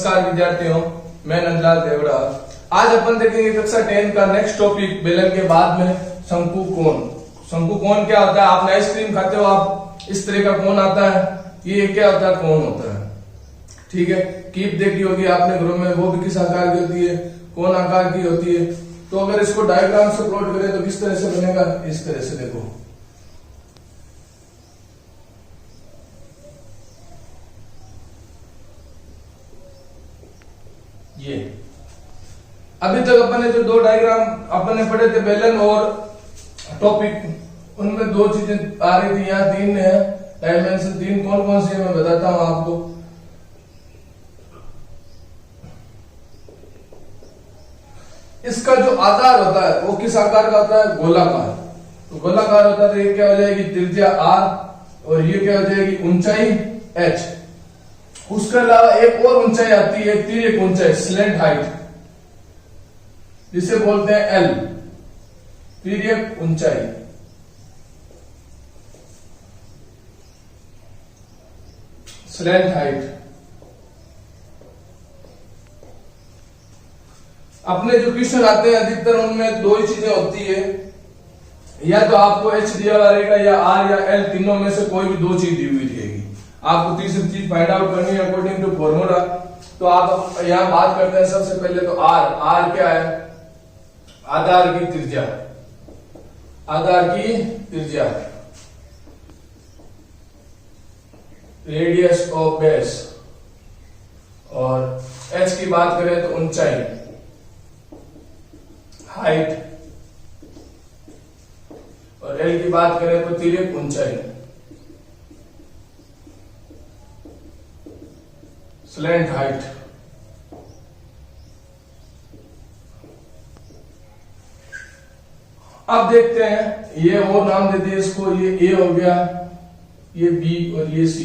नमस्कार विद्यार्थियों, मैं नंदलाल देवड़ा। आज अपन देखेंगे कक्षा 10 का नेक्स्ट टॉपिक बेलन के बाद में शंकु कोण। शंकु कोण क्या होता है? आपने आइसक्रीम खाते हो, आप इस तरह का कोण आता है, ये क्या होता है? कोण होता है। ठीक है, कीप देखी होगी आपने घरों में, वो भी किस आकार की होती है? कोण आकार की होती है। तो अगर इसको डायग्राम से प्लॉट करें तो किस तरह से बनेगा? इस तरह से देखो, ये अभी तक अपन ने जो दो डायग्राम अपन ने पढ़े थे बेलन और टॉपिक, उनमें दो चीजें आ रही थी। यहाँ तीन है डायमेंशन, तीन कौन कौन सी है मैं बताता हूं आपको। इसका जो आकार होता है वो किस आकार का होता है? गोलाकार। तो गोलाकार होता है तो ये क्या हो जाएगी? त्रिज्या r, और ये क्या हो जाएगी? ऊंचाई h। उसके अलावा एक और ऊंचाई आती है, तिर्यक ऊंचाई, स्लेंट हाइट, जिसे बोलते हैं L, तिर्यक ऊंचाई। Slant height. अपने जो क्वेश्चन आते हैं अधिकतर उनमें दो ही चीजें होती है, या तो आपको h दिया हुआ रहेगा या r या l, तीनों में से कोई भी दो चीज दी हुई रहेगी। आपको तीसरी चीज फाइंड आउट करनी है अकॉर्डिंग टू फॉर्मूला। तो आप यहां बात करते हैं सबसे पहले तो r क्या है? आधार की त्रिज्या, आधार की त्रिज्या, रेडियस ऑफ बेस। और h की बात करें तो ऊंचाई, हाइट। और l की बात करें तो तिर्यक ऊंचाई, स्लेंट हाइट। अब देखते हैं, ये और नाम दे दिए इसको, ये a हो गया, ये b और ये c।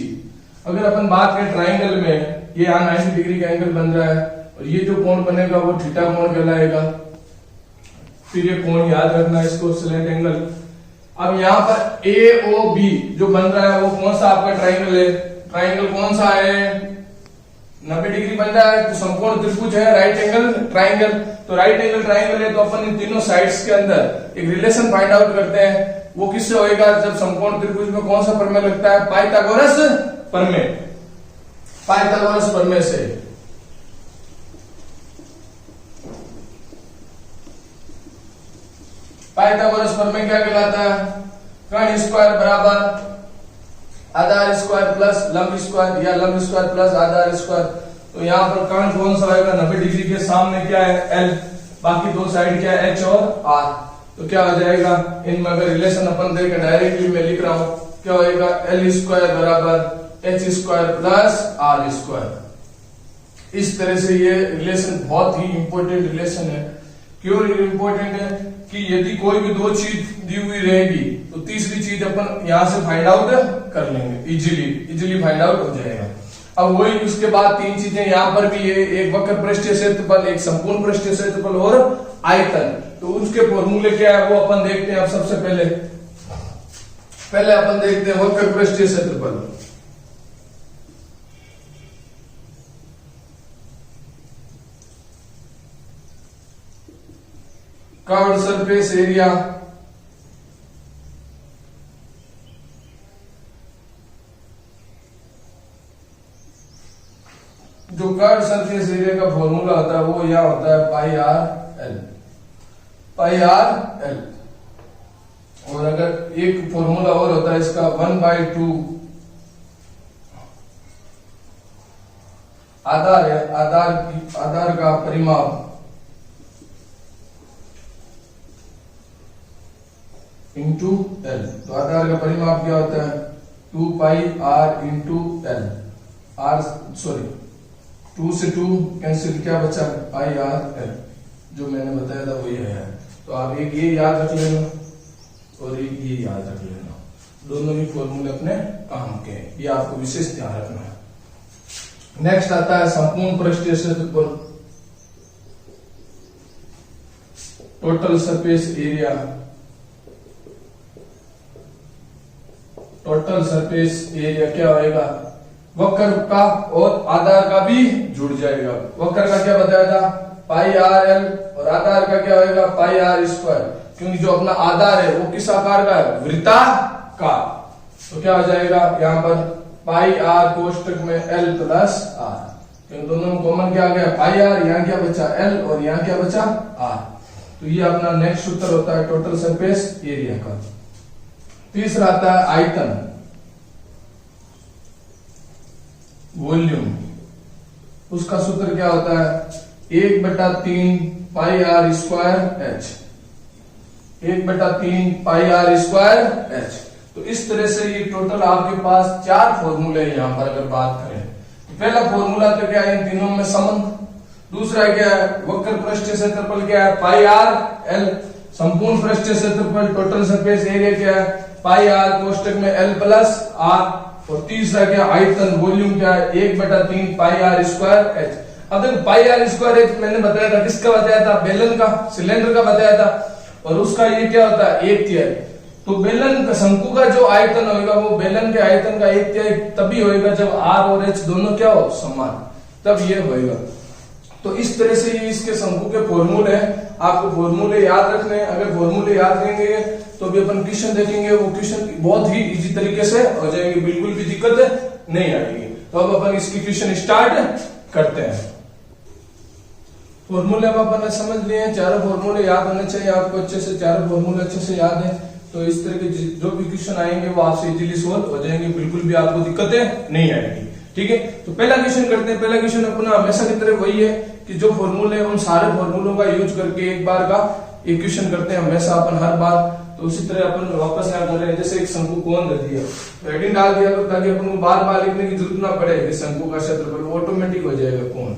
अगर अपन बात करें ट्राइंगल में, ये यहाँ 90 डिग्री का एंगल बन रहा है और ये जो कोण बनेगा वो थीटा कोण कहलाएगा। फिर ये कोण याद रखना है इसको, स्लेंट एंगल। अब यहाँ पर AOB जो बन रहा है वो कौन सा आपका ट्राइंगल है? ट्राइंगल कौन सा है? 90 डिग्री बन रहा है तो समकोण त्रिभुज है, राइट एंगल ट्राइंगल। तो राइट एंगल ट्राइंगल है तो अपन इन तीनों साइड्स के अंदर एक रिलेशन फाइंड आउट करते हैं। वो किससे होएगा? जब समकोण त्रिभुज में कौन सा प्रमेय लगता है? पाइथागोरस प्रमेय, पाइथागोरस प्रमेय से। पाइथागोरस प्रमेय क्या कहलाता है? कर्ण स्क्वायर बराबर आधार स्क्वायर प्लस लंब स्क्वायर, या लंब स्क्वायर प्लस आधार स्क्वायर। तो यहाँ पर कर्ण कौन सा होगा? 90 डिग्री के सामने क्या है? L, बाकी दो साइड क्या है? H और R। तो क्या हो जाएगा? इनमें अगर रिलेशन अपन देखें डायरेक्टली मैं लिख रहा हूं, क्या होएगा? L स्क्वायर बराबर H square plus R square. इस तरह से ये रिलेशन बहुत ही इंपॉर्टेंट रिलेशन है। क्यों इंपॉर्टेंट है? कि यदि कोई भी दो चीज दी हुई रहेगी तो तीसरी चीज अपन यहां से फाइंड आउट कर लेंगे, इजीली फाइंड आउट हो जाएगा। अब वही उसके बाद तीन चीजें यहाँ पर भी है, एक वक्र पृष्ठीय क्षेत्रफल, एक संपूर्ण पृष्ठीय क्षेत्रफल और आयतन। तो उसके फॉर्मूले क्या है वो अपन देखते हैं। अब सबसे पहले अपन देखते हैं वक्र पृष्ठीय क्षेत्रफल। कर्व्ड सरफेस एरिया, जो कर्व्ड सरफेस एरिया का फॉर्मूला होता है वो यह होता है पाई आर एल। और अगर एक फॉर्मूला और होता है इसका 1/2 आधार है, आधार का परिमाप इंटू एल। तो आधार का परिमाप क्या होता है? 2 पाई आर इंटू एल। टू से 2 कैंसिल, क्या बचा? पाई आर एल, जो मैंने बताया था वही है। तो आप एक ये याद रख लेना और एक ये याद रख लेना, दोनों ही फॉर्मूले अपने काम के, ये आपको विशेष ध्यान रखना है। नेक्स्ट आता है संपूर्ण पृष्ठीय क्षेत्रफल, total surface area. Total surface area क्या होएगा? वक्र का और आधार का भी जुड़ जाएगा। वक्र का क्या बताया था, पाई आर एल, और आधार का क्या होगा, पाई आर स्क्वायर, क्योंकि जो अपना आधार है वो किस आकार का है, वृत्ताकार। तो क्या हो जाएगा यहाँ पर पाई आर कोष्टक में एल प्लस आर, क्योंकि दोनों में कॉमन क्या आ गया, पाई आर, यहाँ क्या बचा एल और यहाँ क्या बचा आर। तो ये अपना नेक्स्ट सूत्र होता है टोटल सरफेस एरिया का। तीसरा आता है आयतन, वॉल्यूम। उसका सूत्र क्या होता है, 1/3 pi r square h, 1/3 pi r square h. तो इस तरह से ये टोटल आपके पास 4 फॉर्मूले हैं यहाँ पर अगर बात करें। पहला फॉर्मूला तो क्या है, इन तीनों में संबंध। दूसरा क्या है, वक्र पृष्ठीय क्षेत्रफल क्या है, पाई आर एल। संपूर्ण पृष्ठीय क्षेत्रफल टोटल सरफेस एरिया क्या है, पाई आर कोष्टक में एल प्लस आर। और तीसरा क्या, आयतन वॉल्यूम क्या है, 1/3 पाई आर स्क्वायर एच। अब देखो पाई आर स्क्वायर एच मैंने बताया था, किसका बताया था, बेलन का, सिलेंडर का बताया था। और उसका ये क्या होता है, 1/3। तो बेलन का शंकु का जो आयतन होगा वो बेलन के आयतन का 1/3 तभी होगा जब आर और एच दोनों क्या हो, समान, तब ये होगा। तो इस तरह से ये इसके शंकु के फॉर्मूले हैं। आपको फॉर्मूले याद रखने हैं। अगर फॉर्मूले याद रहेंगे तो भी अपन क्वेश्चन देखेंगे, वो क्वेश्चन बहुत ही इजी तरीके से हो जाएंगे, बिल्कुल भी दिक्कत नहीं आएगी। तो अब अपन इसकी क्वेश्चन स्टार्ट करते हैं। फॉर्मूले अब अपन ने समझ लिए हैं, चारों फॉर्मूले याद होने चाहिए आपको अच्छे से, चारों फॉर्मूले अच्छे से याद है। तो इस तरह के जो भी क्वेश्चन आएंगे वो आपसे इजीली सॉल्व हो जाएंगे, बिल्कुल भी आपको दिक्कतें नहीं आएगी। ठीक है, तो पहला क्वेश्चन करते हैं। पहला क्वेश्चन अपना हमेशा की तरह वही है कि जो फॉर्मूले उन सारे फॉर्मूलों का यूज करके एक बार का एक क्वेश्चन करते हैं हमेशा अपन, हर बार। तो उसी तरह अपन वापस यहाँ कर रहे हैं। जैसे एक शंकु कोण दे दिया, हेडिंग डाल दिया तो ताकि अपन को बार बार लिखने की जरूरत ना पड़े कि शंकु का क्षेत्रफल, ऑटोमेटिक हो जाएगा कोण।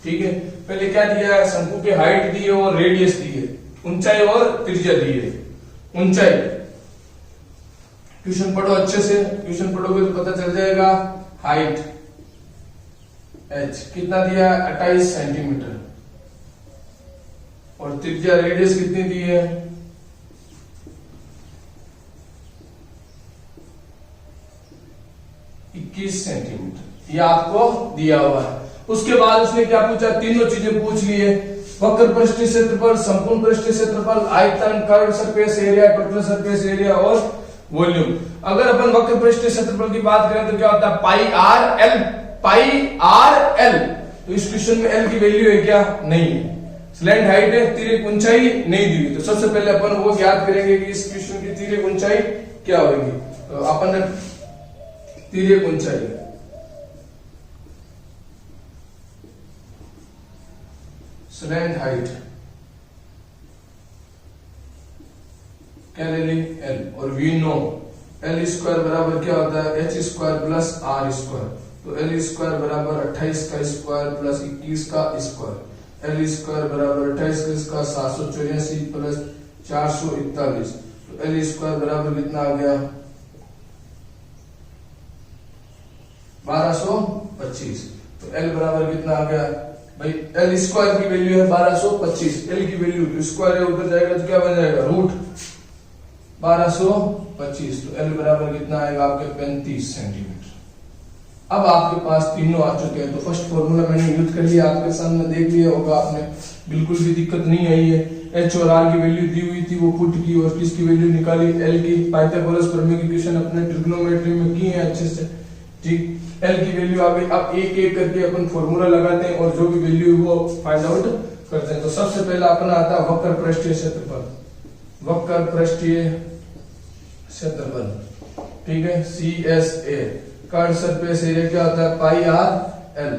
ठीक है, पहले क्या दिया है, शंकु की हाइट दी है और रेडियस दी है, ऊंचाई और त्रिज्या दी है। ऊंचाई क्वेश्चन पढ़ो अच्छे से, क्वेश्चन पढ़ोगे तो पता चल जाएगा। हाइट h कितना दिया है, 28 सेंटीमीटर। और त्रिज्या रेडियस कितनी दी है, 21 सेंटीमीटर, ये आपको दिया हुआ है। उसके बाद उसने क्या पूछा, तीनों चीजें पूछ ली है। वक्र पृष्ठीय क्षेत्रफल, संपूर्ण पृष्ठीय क्षेत्रफल, आयतन, curve surface area, total surface area और वॉल्यूम। अगर अपन वक्र पृष्ठीय क्षेत्रफल की बात करें तो क्या होता है, पाई आर एल, पाई आर एल। तो इस क्वेश्चन में एल की वैल्यू है क्या, नहीं है। स्लैंट हाइट है, तिर्यक ऊंचाई नहीं दी हुई। तो सबसे पहले अपन वो याद करेंगे कि इस क्वेश्चन की तिर्यक ऊंचाई क्या होगी। तो अपन ने तिर्यक ऊंचाई स्लैंट हाइट क्या ले ली, एल। और वी नो एल स्क्वायर बराबर क्या होता है, H square plus are square. तो एल स्क्वायर बराबर 28 का स्क्वायर प्लस 21 का स्क्वायर। एल स्क्वायर बराबर 28 का स्क्वायर 784 प्लस 441। तो एल स्क्वायर बराबर कितना आ गया, 1225। तो एल बराबर कितना आ गया भाई, एल स्क्वायर की वैल्यू है 1225, एल की वैल्यू स्क्वायर है उधर जाएगा तो क्या बन जाएगा, रूट 1225। तो एल बराबर कितना आएगा आपके 35 सेंटीमीटर। अब आपके पास तीनों आ चुके हैं। तो फर्स्ट फॉर्मूला मैंने यूज कर लिया, आपके सामने देख लिया होगा आपने, बिल्कुल भी दिक्कत नहीं आई है। एच और आर की वैल्यू दी हुई थी, वो पुट की और किसकी वैल्यू निकाली, एल की। पाइथागोरस प्रमेय की क्वेश्चन अपने ट्रिग्नोमेट्री में किए हैं अच्छे से। ठीक, एल की वैल्यू आ गई। अब एक एक करके अपन फॉर्मूला लगाते हैं और जो भी वैल्यू है वो फाइंड आउट करते हैं। तो सबसे पहला अपना आता है वक्र पृष्ठीय क्षेत्रफल। वक्र पृष्ठीय क्षेत्रफल, ठीक है, CSA। कर्व सरफेस एरिया क्या होता है, पाई आर एल,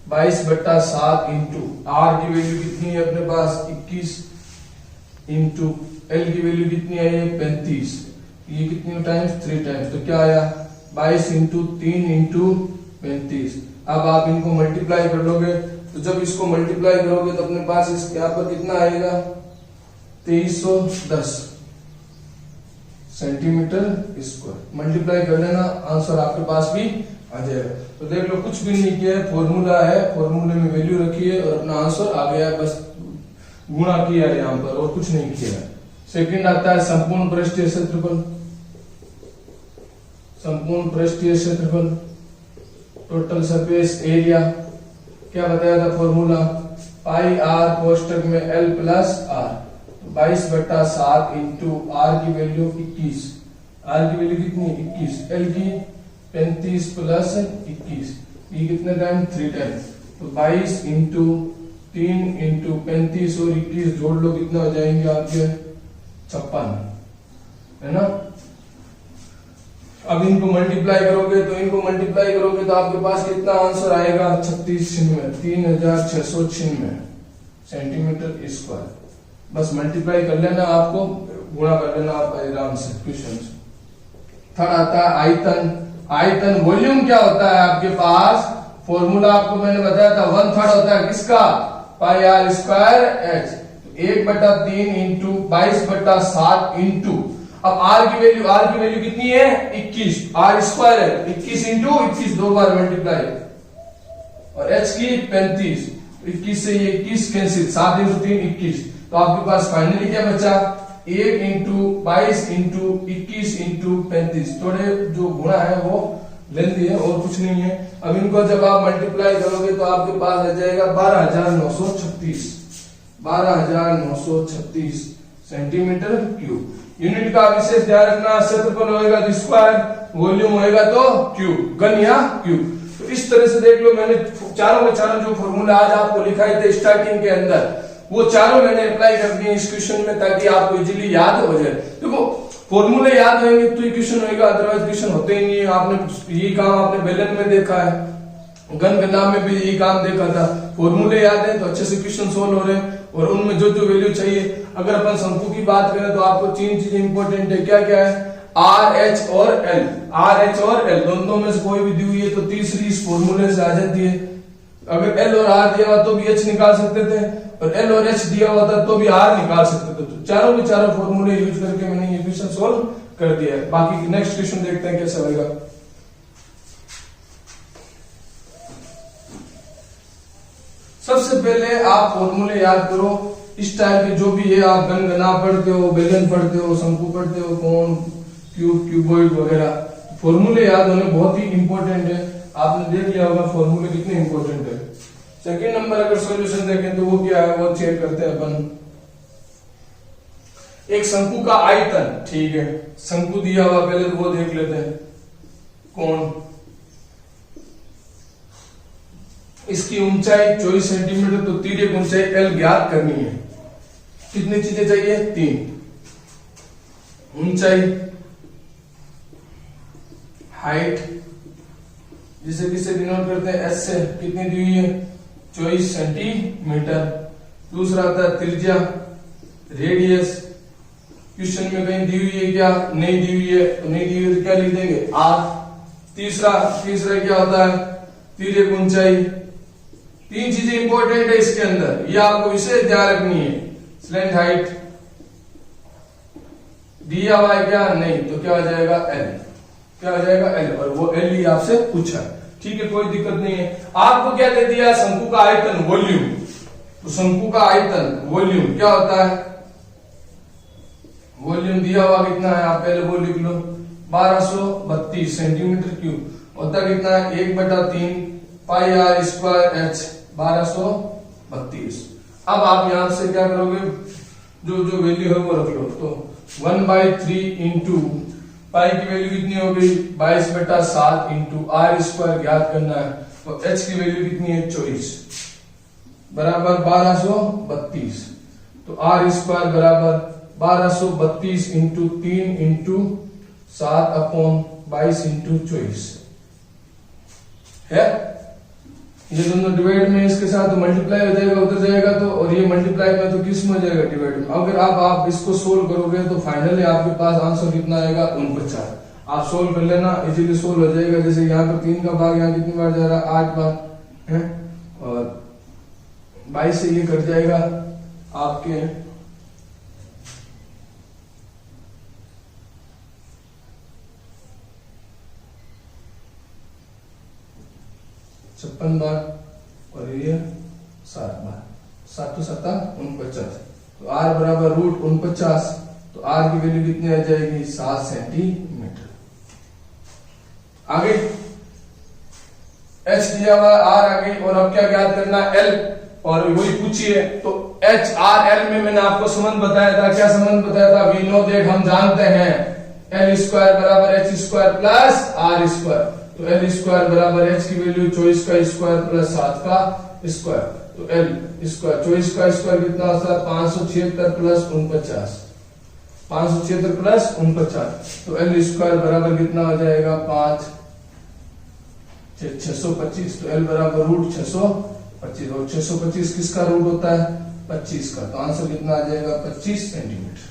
22/7 इंटू आर की वैल्यू कितनी है अपने पास, 21 इंटू एल की वैल्यू कितनी है, 35। ये कितनी टाइम्स, 3 टाइम्स। तो क्या आया, 22 इंटू 3 इंटू 35। अब आप इनको मल्टीप्लाई कर लोगे, तो जब इसको मल्टीप्लाई करोगे तो अपने पास इस यहाँ पर कितना आएगा, 2310 सेंटीमीटर स्क्वायर। मल्टीप्लाई कर लेना, आंसर आपके पास भी आ जाएगा। तो देख लो, कुछ भी नहीं किया है, फॉर्मूला है, फॉर्मूले में वैल्यू रखी है और अपना आंसर आ गया है, बस गुणा किया है यहाँ पर और कुछ नहीं किया है। सेकंड आता है संपूर्ण पृष्ठीय क्षेत्रफल। संपूर्ण पृष्ठीय क्षेत्रफल टोटल सरफेस एरिया क्या बताया था फॉर्मूला, पाई आर कोष्टक में L plus R, 22/7 into R की वैल्यू 21, आर की वैल्यू कितनी 21, एल की 35 प्लस 21, ये कितने टाइम 3 टाइम, तो 22 इंटू 3 इंटू 35 और 21 जोड़ लो कितना हो जाएंगे आपके 56, है ना। अब इनको मल्टीप्लाई करोगे तो आपके पास कितना आंसर आएगा 36 में 3696 सेंटीमीटर स्क्वायर। बस मल्टीप्लाई कर लेना, आपको गुणा कर लेना आप आराम से क्वेश्चन। थर्ड आता है आयतन। आयतन वॉल्यूम क्या होता है आपके पास, फॉर्मूला आपको मैंने बताया था 1/3 होता है किसका, pi r square h, 1/3 into 22/7 into, अब आर की वैल्यू कितनी है 21, आर स्क्वायर है 21 इंटू 21 दो बार मल्टीप्लाई, और एच की 35, 21 से ये 21 कैंसिल, 7 इंटू 3 21, तो आपके पास फाइनली क्या बचा 1 इंटू 22 इंटू 21 इंटू 35, थोड़े जो गुणा है वो लेंदी है और कुछ नहीं है। अब इनको जब आप मल्टीप्लाई करोगे तो आपके पास आ जाएगा 12,936 सेंटीमीटर क्यूब। यूनिट का विशेष ध्यान रखना, क्षेत्रफल होएगा तो स्क्वायर, वॉल्यूम होएगा तो क्यूब, घन या क्यूब। तो इस तरह से देख लो, मैंने चारों के चारों जो फॉर्मूला आज आपको लिखाए थे स्टार्टिंग के अंदर, वो चारों मैंने अप्लाई कर दिए इस क्वेश्चन में, ताकि आपको इजीली याद हो जाए। देखो फॉर्मूले याद होंगे तो ये क्वेश्चन होगा, अदरवाइज क्वेश्चन होते ही नहीं है। आपने यही काम आपने बेलन में देखा है, घन गणना में भी यही काम देखा था, फॉर्मूले याद है तो अच्छे से क्वेश्चन सोल्व हो रहे हैं, और उनमें जो जो वैल्यू चाहिए। अगर अपन शंकु की बात करें तो आपको 3 चीजें इंपॉर्टेंट है, क्या क्या है, आर एच और एल, आर एच और एल दोनों में से कोई भी दी हुई है तो तीसरी इस फॉर्मूले से आ जाती है। अगर एल और आर दिया हुआ तो भी एच निकाल सकते थे, और एल और एच दिया हुआ था तो भी आर निकाल सकते थे। तो चारों के चारों फॉर्मूले यूज करके मैंने ये क्वेश्चन सोल्व कर दिया है। बाकी नेक्स्ट क्वेश्चन देखते हैं कैसा होगा। सबसे पहले आप फॉर्मूले याद करो इस टाइप के जो भी है, आप घन गणना पढ़ते हो, बेलन पढ़ते हो, शंकु पढ़ते हो, कोण, क्यूब, क्यूबॉइड वगैरह, फॉर्मूले याद होने बहुत ही इंपॉर्टेंट है। आपने देख लिया होगा फॉर्मूले कितने इंपॉर्टेंट है। सेकंड नंबर अगर सॉल्यूशन देखें तो वो क्या है, वो चेक करते हैं अपन। एक शंकु का आयतन, ठीक है, शंकु दिया हुआ, पहले तो वो देख लेते हैं। कोण, इसकी ऊंचाई 24 सेंटीमीटर, तो तिर्यक ऊंचाई एल ज्ञात करनी है। कितनी चीजें चाहिए, 3। ऊंचाई, हाइट जिसे किसे डिनोट करते हैं एस से, कितनी दी हुई है 24 सेंटीमीटर। दूसरा आता है त्रिज्या, रेडियस, क्वेश्चन में कहीं दी हुई है क्या, नहीं दी हुई है, तो नहीं दी हुई तो क्या लिख देंगे आर। तीसरा क्या होता है, तिर्यक ऊंचाई। 3 चीजें इंपॉर्टेंट है इसके अंदर, ये आपको विशेष ध्यान रखनी है। स्लैंट हाइट दिया हुआ है क्या, नहीं, तो क्या हो जाएगा एल, क्या हो जाएगा एल, और वो एल ही आपसे पूछा, ठीक है, कोई दिक्कत नहीं है। आपको क्या दे दिया, शंकु का आयतन वॉल्यूम, तो शंकु का आयतन वॉल्यूम क्या होता है, वॉल्यूम दिया हुआ कितना है, आप पहले वो लिख लो, 1232 सेंटीमीटर क्यूब। होता कितना है, 1/3 पाई आर स्क्वायर एच, 1232। अब आप यहां से क्या करोगे, जो जो वैल्यू है वो रख लो, तो 1/3 इंटू पाई की वैल्यू कितनी हो गई 22/7 इंटू आर स्क्वायर ज्ञात करना है, तो एच की वैल्यू कितनी है 24 बराबर 1232, तो आर स्क्वायर बराबर 1232 इंटू 3 इंटू 7/22 इंटू 24 है। ये दोनों डिवाइड में इसके साथ मल्टीप्लाई हो जाएगा, उधर जाएगा तो, और ये मल्टीप्लाई में तो किस में हो जाएगा, डिवाइड में। अगर आप इसको सोल्व करोगे तो फाइनली आपके पास आंसर कितना आएगा 49। आप सोल्व कर लेना, इजीली सोल्व हो जाएगा। जैसे यहाँ पर 3 का भाग यहाँ कितनी बार जा रहा है, 8 बार है, और 22 से ये कट जाएगा आपके 56 बार, और ये 7 बार, 7 तो 7 49, तो आर बराबर √49, तो आर की वैल्यू कितनी आ जाएगी 7 सेंटीमीटर। आगे h दिया हुआ r आ गई, और अब क्या ज्ञात करना है l, और वही पूछिए। तो h r l में मैंने आपको संबंध बताया था, क्या संबंध बताया था, वी नो दैट, हम जानते हैं l स्क्वायर बराबर h square plus r square. तो l स्क्वायर बराबर h की वैल्यू 24 का स्क्वायर प्लस 7 का स्क्वायर। तो l स्क्वायर 24 का स्क्वायर कितना होता है 576 प्लस 49, 576 प्लस 49। तो l स्क्वायर बराबर कितना हो जाएगा 5 625। तो l बराबर रूट 625, और 625 किसका रूट होता है 25 का। तो आंसर कितना आ जाएगा 25 सेंटीमीटर।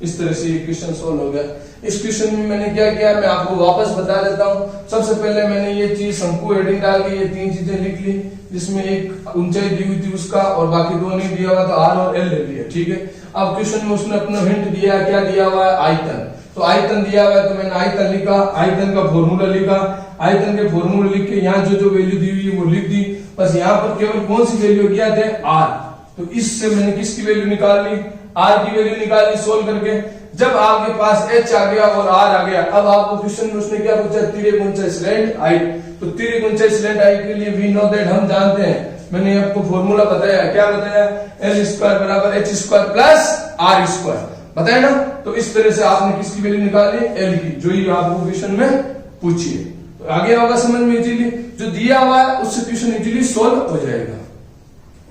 इस तरह से ये क्वेश्चन सोल्व हो गया। इस क्वेश्चन में मैंने क्या किया, मैं आपको वापस बता देता हूँ। सबसे पहले मैंने ये चीज शंकु हेडिंग डाल के ये 3 चीजें लिख ली, जिसमें एक ऊंचाई दी हुई थी उसका, और बाकी 2 नहीं दिया हुआ, तो आर और एल ले लिया, ठीक है। अब क्वेश्चन में उसने अपना हिंट दिया, क्या दिया हुआ है आयतन। तो आयतन दिया हुआ है, तो मैंने आयतन लिखा, आयतन का फॉर्मूला लिखा, आयतन के फॉर्मूला लिख के यहाँ जो जो वैल्यू दी हुई है वो लिख दी। बस यहाँ पर केवल कौन सी वैल्यू किया थे आर, तो इससे मैंने किसकी वैल्यू निकाल ली, आर की वैल्यू निकाली सोल्व करके। जब आपके पास एच आ गया और आर आ गया, अब आपको क्वेश्चन में उसने क्या पूछा, तिर्यक ऊंचाई स्लैंट हाइट। तो तिर्यक ऊंचाई स्लैंट हाइट के लिए वी नो दैट, हम जानते हैं, मैंने आपको फॉर्मूला बताया, क्या बताया, एल स्क्वायर बराबर H square plus are square, बताया ना। तो इस तरह से आपने किसकी वैल्यू निकाली, एल की, जो ही आपको क्वेश्चन में पूछिए। तो आगे होगा समझ में इजीली, जो दिया हुआ है उससे क्वेश्चन इजीली सोल्व हो जाएगा।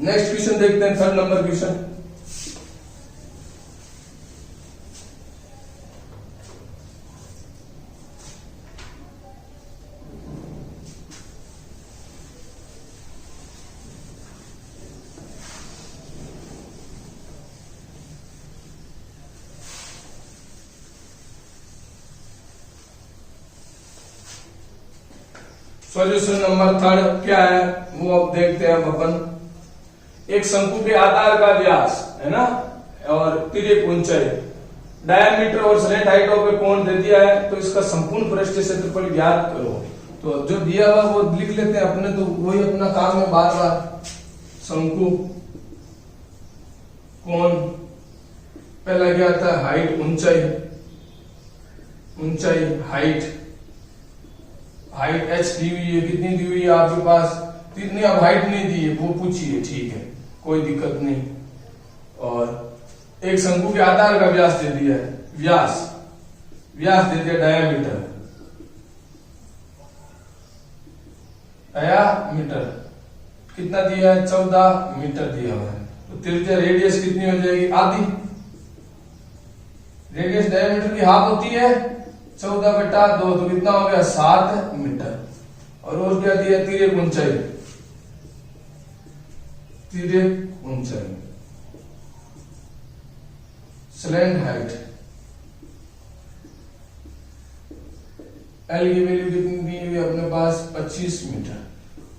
नेक्स्ट क्वेश्चन देखते हैं, 3rd number question. Solution number 3 क्या है वो अब देखते हैं अपन। एक शंकु के आधार का व्यास है ना, और तिर्यक ऊंचाई, डायमीटर और स्लैंट हाइट पे कोण दे दिया है, तो इसका संपूर्ण पृष्ठीय क्षेत्रफल ज्ञात करो। तो जो दिया हुआ वो लिख लेते हैं अपने, तो वही अपना काम है बार बार। शंकु, कोण, पहला क्या था हाइट, ऊंचाई, ऊंचाई हाइट, हाइट h दी हुई है, कितनी दी हुई है आपके पास, कितनी, अब हाइट नहीं दी है वो पूछिए, ठीक है कोई दिक्कत नहीं। और एक शंकु के आधार का व्यास दे दिया है, व्यास, व्यास दे दिया डायामीटर, डायामीटर कितना दिया है 14 मीटर दिया हुआ है। तो त्रिज्या रेडियस कितनी हो जाएगी, आधी, रेडियस डायमीटर की हाफ होती है 14/2, तो कितना हो गया 7 मीटर। और क्या दिया, तिर्यक ऊंचाई, तिर्यक ऊंचाई, स्लैंट हाइट, एल की वैल्यू कितनी दी हुई है अपने पास 25 मीटर।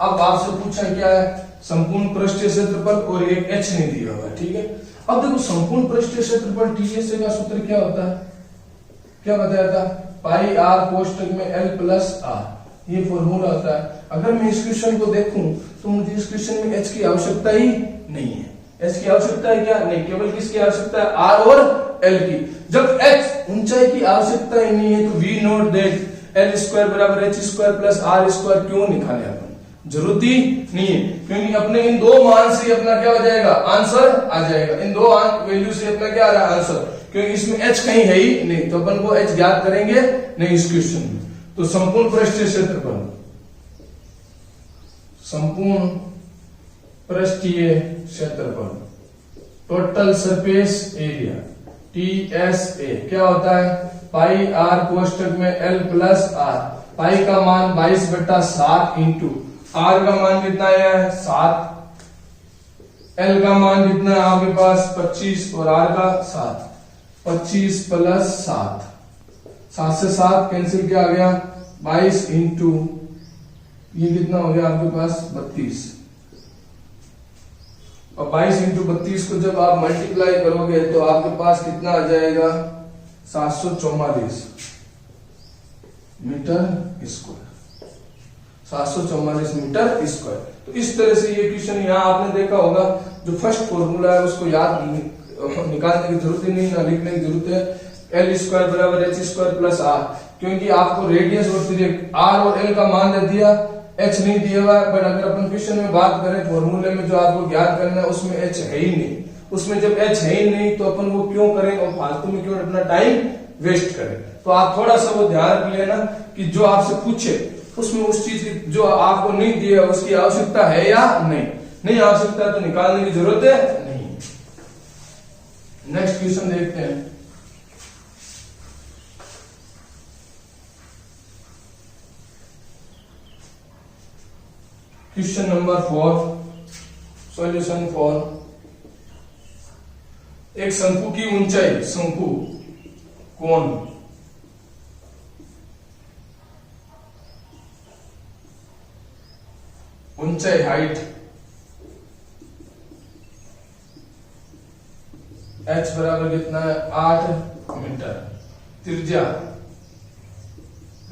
अब आपसे पूछा क्या है, संपूर्ण पृष्ठीय क्षेत्रफल, और एक एच नहीं दिया हुआ है, ठीक है। अब देखो संपूर्ण पृष्ठीय क्षेत्रफल टीएस का सूत्र क्या होता है, क्या बताया था, पाई आर कोष्टक में एल प्लस आर, ये फॉर्मूला होता है। अगर मैं इस क्वेश्चन को देखूं तो मुझे इस क्वेश्चन में एच की आवश्यकता ही नहीं है। एच की आवश्यकता है क्या, नहीं, केवल किसकी आवश्यकता है, आर और एल की। जब एच ऊंचाई की आवश्यकता ही नहीं है, तो we note that l square बराबर H square plus are square क्यों निकाले अपन, जरूरत ही नहीं है, क्योंकि अपने इन 2 मान से अपना क्या हो जाएगा, आंसर आ जाएगा। इन 2 वैल्यू से अपना क्या आ रहा है, आंसर, क्योंकि इसमें h कहीं है ही नहीं, तो अपन को h ज्ञात करेंगे नहीं इस क्वेश्चन में। तो संपूर्ण पृष्ठीय क्षेत्रफल, संपूर्ण पृष्ठीय क्षेत्रफल, टोटल सरफेस एरिया, TSA क्या होता है, पाई आर कोष्टक में L प्लस आर, पाई का मान 22/7 इंटू आर का मान कितना है 7, L का मान कितना है आपके पास 25 और आर का 7, 25 प्लस 7, 7 से 7 कैंसिल क्या आ गया 22 इंटू ये कितना हो गया आपके पास 32, और 22 इंटू 32 को जब आप मल्टीप्लाई करोगे तो आपके पास कितना आ जाएगा 744 मीटर स्क्वायर, 744 मीटर स्क्वायर। तो इस तरह से ये क्वेश्चन यहाँ आपने देखा होगा, जो फर्स्ट फॉर्मूला है उसको याद निकालने की जरूरत ही नहीं, ना लिखने की जरूरत है। एल स्क्वायर बराबर एच स्क्वायर प्लस आर, क्योंकि आपको रेडियस और आर और एल का मान दे दिया, एच नहीं दिया हुआ है, बट अगर अपन क्वेश्चन में बात करें फॉर्मूले में जो आपको ज्ञात करना है उसमें एच है ही नहीं। उसमें जब एच है ही नहीं तो अपन वो क्यों करें और फालतू में क्यों अपना टाइम वेस्ट करें। तो आप थोड़ा सा वो ध्यान रख लेना कि जो आपसे पूछे उसमें उस चीज की जो आपको नहीं दिया उसकी आवश्यकता है या नहीं आवश्यकता तो निकालने की जरूरत है नहीं। नेक्स्ट क्वेश्चन देखते हैं। Question number 4, solution 4। एक शंकु की ऊंचाई, शंकु कोण ऊंचाई हाइट h बराबर कितना है 8 मीटर, त्रिज्या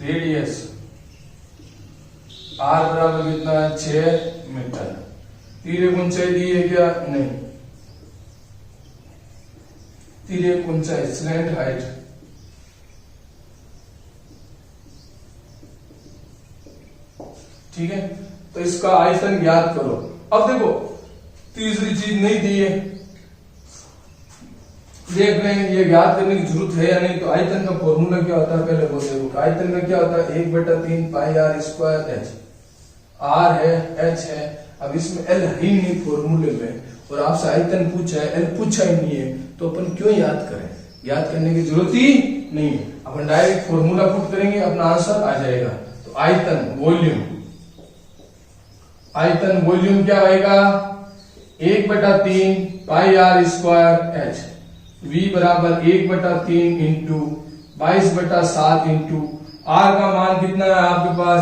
रेडियस r बराबर कितना है 6 मीटर। तीर ऊंचाई दी है क्या? नहीं। तीर ऊंचाई स्लैंट हाइट ठीक है। तो इसका आयतन ज्ञात करो। अब देखो तीसरी चीज नहीं दी है, देख रहे हैं ये ज्ञात करने की जरूरत है या नहीं। तो आयतन का फॉर्मूला क्या होता है पहले वो देखो। आयतन का क्या होता है 1/3 पाई r स्क्वायर h। r है h है, अब इसमें l ही नहीं फॉर्मूले में और आपसे आयतन पूछा है, l पूछा ही नहीं है तो अपन क्यों याद करें। याद करने की जरूरत ही नहीं है, अपन डायरेक्ट फॉर्मूला पुट करेंगे अपना आंसर आ जाएगा। तो आयतन वॉल्यूम, आयतन वॉल्यूम क्या आएगा 1/3 पाई r स्क्वायर h। v बराबर 1/3 इंटू 22/7 इंटू r का मान कितना है आपके पास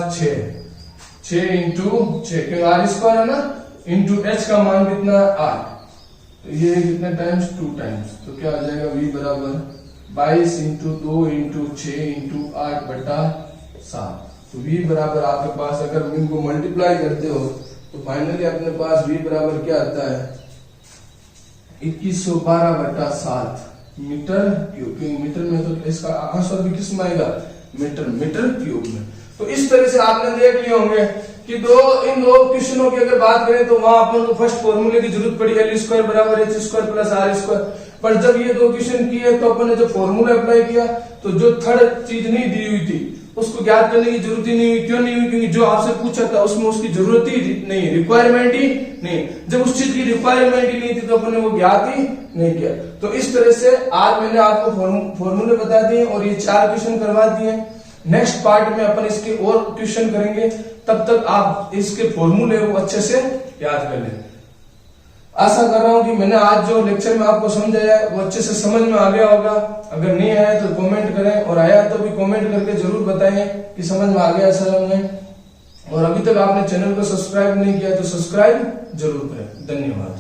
6 इंटू 6 क्योंकि r स्क्वायर है ना, इंटू h का मान कितना है 8। तो ये कितने टाइम्स 2 टाइम्स, तो क्या आ जाएगा v बराबर 22 इंटू 2 इंटू 6 इंटू 8/7। तो v बराबर आपके पास अगर इनको मल्टीप्लाई करते हो तो फाइनली अपने पास v बराबर क्या आता है 2112/7 मीटर क्यूब। क्योंकि मीटर में तो इसका आंसर भी किस में आएगा मीटर क्यूब में। तो इस तरह से आपने देख लिए होंगे कि इन दो क्वेश्चनों की अगर बात करें तो वहां अपन को फर्स्ट फॉर्मूले की जरूरत पड़ी l स्क्वायर बराबर h square plus r square. पर जब ये दो क्वेश्चन किए तो अपन ने जो फॉर्मूला अप्लाई किया तो जो थर्ड चीज नहीं दी हुई थी उसको ज्ञात करने की जरूरत ही नहीं हुई। क्यों नहीं हुई? क्योंकि जो आपसे पूछा था उसमें उसकी जरूरत ही नहीं, रिक्वायरमेंट ही नहीं। जब उस चीज की रिक्वायरमेंट ही नहीं थी तो अपन ने वो ज्ञात ही नहीं किया। तो इस तरह से आज मैंने आपको फॉर्मूले बता दिए और ये 4 क्वेश्चन करवा दिए। नेक्स्ट पार्ट में अपन इसके और क्वेश्चन करेंगे, तब तक आप इसके फॉर्मूले को अच्छे से याद कर लें। आशा कर रहा हूं कि मैंने आज जो लेक्चर में आपको समझाया वो अच्छे से समझ में आ गया होगा। अगर नहीं आया तो कमेंट करें और आया तो भी कमेंट करके जरूर बताएं कि समझ में आ गया समझ में। और अभी तक आपने चैनल को सब्सक्राइब नहीं किया तो सब्सक्राइब जरूर करें। धन्यवाद।